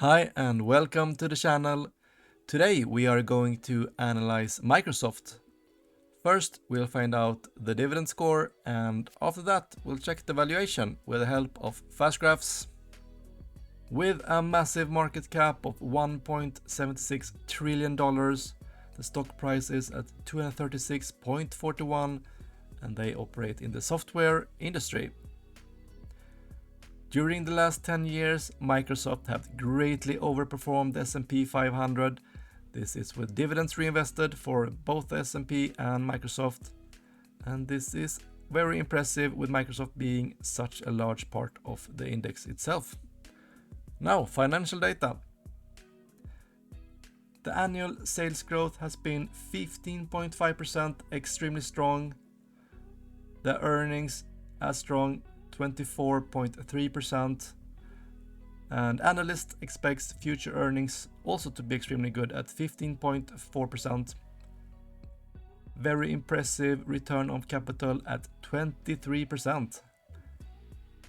Hi and welcome to the channel. Today we are going to analyze Microsoft. First we'll find out the dividend score, and after that we'll check the valuation with the help of fast graphs. With a massive market cap of $1.76 trillion, the stock price is at 236.41 and they operate in the software industry. During the last 10 years, Microsoft have greatly overperformed the S&P 500. This is with dividends reinvested for both the S&P and Microsoft. And this is very impressive with Microsoft being such a large part of the index itself. Now, financial data. The annual sales growth has been 15.5%, extremely strong. The earnings as strong, 24.3%, and analyst expects future earnings also to be extremely good at 15.4%. Very impressive return on capital at 23%.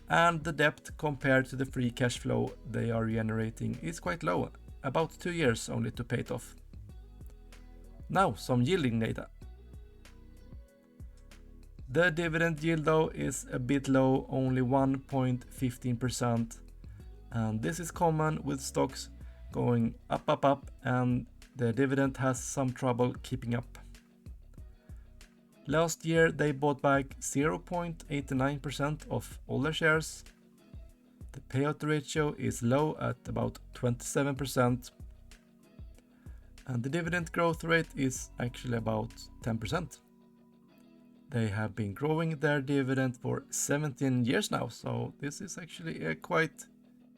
And the debt compared to the free cash flow they are generating is quite low, about 2 years only to pay it off. Now some yielding data. The dividend yield though is a bit low, only 1.15%, and this is common with stocks going up, and the dividend has some trouble keeping up. Last year they bought back 0.89% of all their shares. The payout ratio is low at about 27%, and the dividend growth rate is actually about 10%. They have been growing their dividend for 17 years now, so this is actually a quite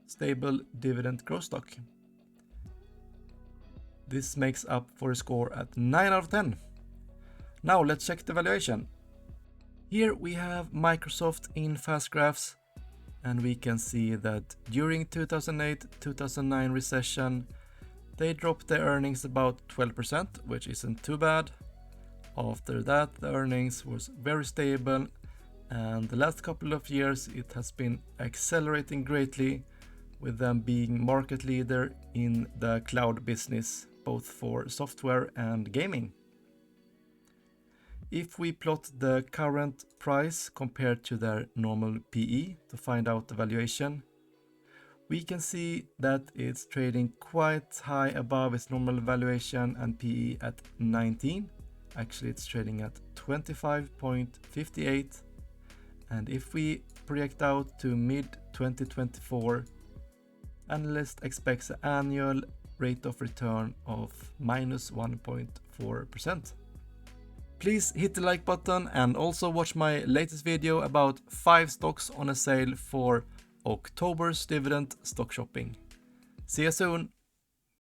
stable dividend growth stock. This makes up for a score at 9 out of 10. Now let's check the valuation. Here we have Microsoft in fast graphs, and we can see that during 2008-2009 recession, they dropped their earnings about 12%, which isn't too bad. After that, the earnings was very stable, and the last couple of years it has been accelerating greatly, with them being market leader in the cloud business, both for software and gaming. If we plot the current price compared to their normal PE to find out the valuation, we can see that it's trading quite high above its normal valuation and PE at 19. Actually, it's trading at 25.58, and if we project out to mid-2024, analyst expects an annual rate of return of minus 1.4%. Please hit the like button and also watch my latest video about 5 stocks on a sale for October's dividend stock shopping. See you soon!